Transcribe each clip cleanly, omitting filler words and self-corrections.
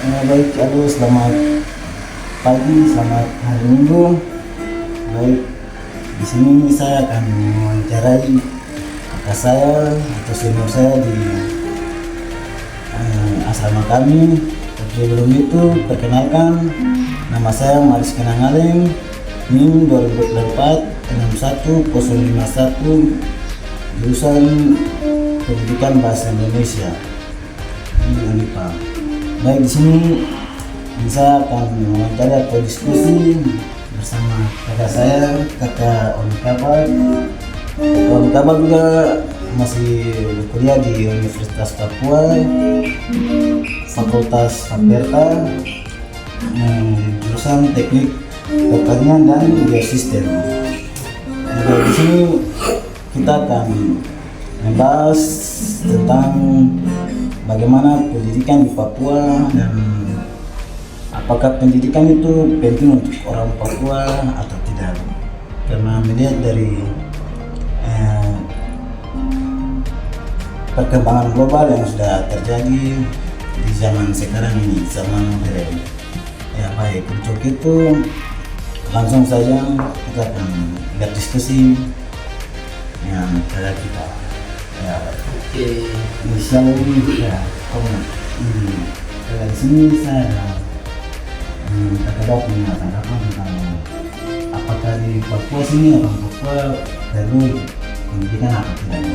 Baik, halo, selamat pagi, selamat hari Minggu. Baik, di sini saya akan mewawancarai kakak saya atau senior saya di asrama kami. Tapi sebelum itu, perkenalkan, nama saya Maris Kenangaleng, NIM 2024 61051, jurusan Pendidikan Bahasa Indonesia di Unipa. Baik, di sini saya akan mewawancara atau diskusi bersama kakak saya, kakak Om Kabar. Om Kabar juga masih berkuliah di Universitas Papua, Fakultas Faperta, jurusan Teknik Pertanian dan Geosistem. Jadi di sini kita akan membahas tentang bagaimana pendidikan di Papua dan apakah pendidikan itu penting untuk orang Papua atau tidak. Karena melihat dari perkembangan global yang sudah terjadi di zaman sekarang ini, zaman modern. Ya baik, untuk itu langsung saja kita akan berdiskusi dengan cara kita. Ya, Oke. misalnya ya, di sini saya terdapat punya tanggapan tentang apakah di Papua sini orang Papua perlu pendidikan atau tidak.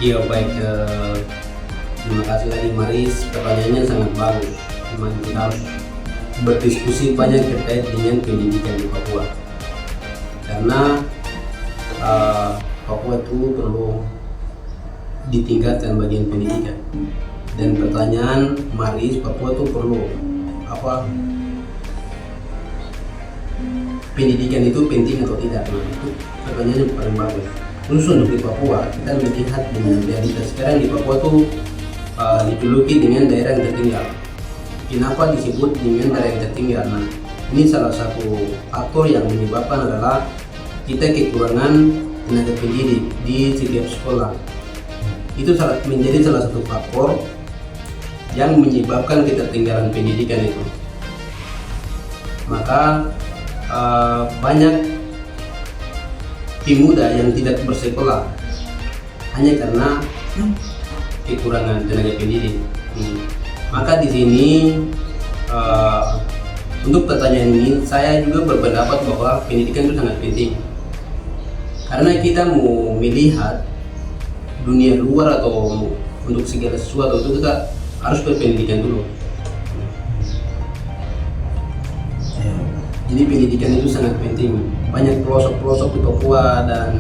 Iya baik, terima kasih lagi Maris, pertanyaannya sangat bagus. Memang kita harus berdiskusi banyak terkait dengan pendidikan di Papua, karena Papua itu perlu ditingkatkan bagian pendidikan. Dan pertanyaan Maris, Papua itu perlu apa? Pendidikan itu penting atau tidak? Nah, itu pertanyaannya paling bagus. Khusus untuk di Papua, kita melihat dengan realitas sekarang di Papua tuh dijuluki dengan daerah yang tertinggal. Kenapa disebut dengan daerah yang tertinggal? Nah, ini salah satu faktor yang menyebabkan adalah kita kekurangan tenaga pendidik di setiap sekolah. Itu menjadi salah satu faktor yang menyebabkan ketertinggalan pendidikan itu. Maka banyak pemuda yang tidak bersekolah hanya karena kekurangan tenaga pendidik. Maka di sini untuk pertanyaan ini saya juga berpendapat bahwa pendidikan itu sangat penting, karena kita mau melihat dunia luar atau untuk segala sesuatu itu kita harus berpendidikan dulu. Jadi pendidikan itu sangat penting. Banyak pelosok-pelosok di Papua dan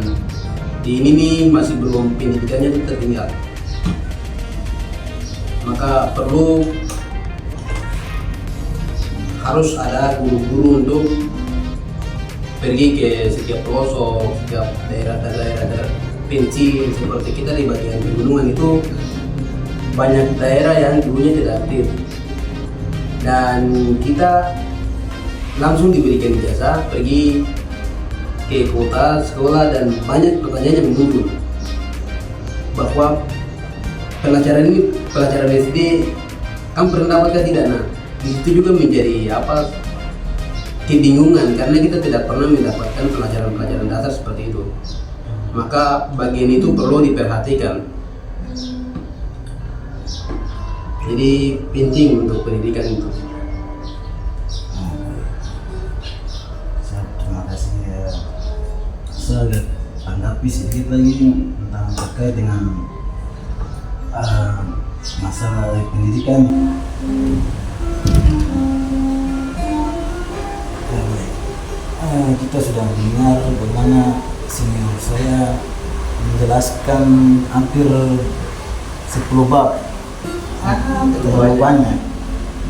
di ini nih masih belum pendidikannya itu tertinggal. Maka harus ada guru-guru untuk pergi ke setiap pelosok, setiap daerah pencil. Seperti kita di bagian pegunungan itu banyak daerah yang dulunya tidak aktif, dan kita langsung diberikan jasa pergi ke kota sekolah, dan banyak pertanyaan yang muncul bahwa pelajaran SD kan pernah dapatkan tidak. Nah, itu juga menjadi kebingungan karena kita tidak pernah mendapatkan pelajaran dasar seperti itu. Maka bagian itu perlu diperhatikan. Jadi penting untuk pendidikan itu. Terima kasih ya. Saya tanggapi sedikit lagi tentang terkait dengan masalah pendidikan. Kita sudah mendengar bagaimana senior saya menjelaskan hampir 10 bab, terlalu banyak,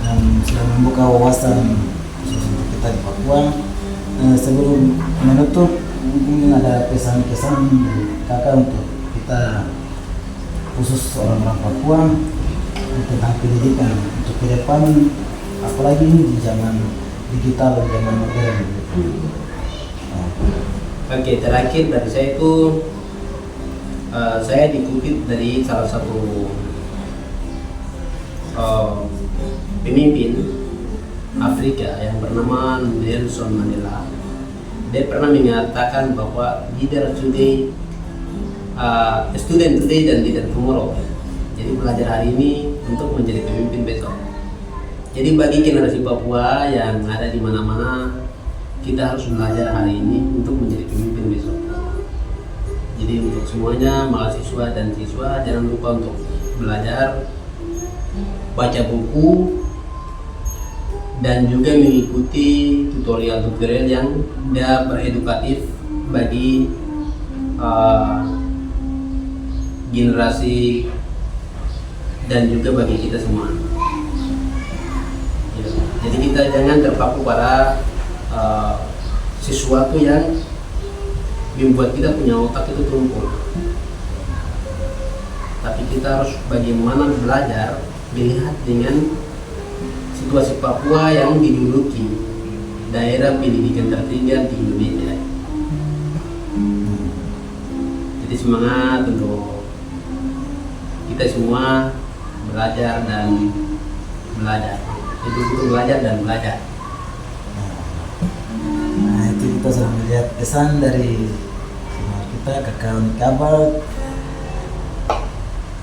dan sudah membuka wawasan khusus untuk kita di Papua. Sebelum menutup, mungkin ada pesan-pesan dari kakak untuk kita khusus orang-orang Papua tentang pendidikan untuk ke depan, apalagi di zaman digital, zaman modern. Oke, terakhir dari saya itu saya dikutip dari salah satu pemimpin Afrika yang bernama Nelson Mandela. Dia pernah mengatakan bahwa leader today, student today dan leader tomorrow. Jadi belajar hari ini untuk menjadi pemimpin besok. Jadi bagi generasi Papua yang ada di mana-mana, kita harus belajar hari ini untuk menjadi pemimpin besok. Jadi untuk semuanya, mahasiswa dan siswa, jangan lupa untuk belajar, baca buku, dan juga mengikuti tutorial-tutorial yang beredukatif bagi generasi dan juga bagi kita semua. Ya, jadi kita jangan terpaku pada sesuatu yang membuat kita punya otak itu tumpul. Tapi kita harus bagaimana belajar melihat dengan situasi Papua yang dijuluki daerah pendidikan tertinggal di Indonesia. Jadi semangat untuk kita semua belajar dan belajar. Itu belajar dan belajar. Nah, itu kita sudah melihat pesan dari kita ke kawan kabar,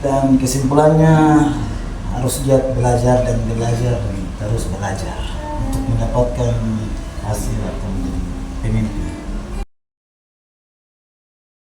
dan kesimpulannya harus giat belajar dan terus belajar untuk mendapatkan hasil atau menjadi pemimpin.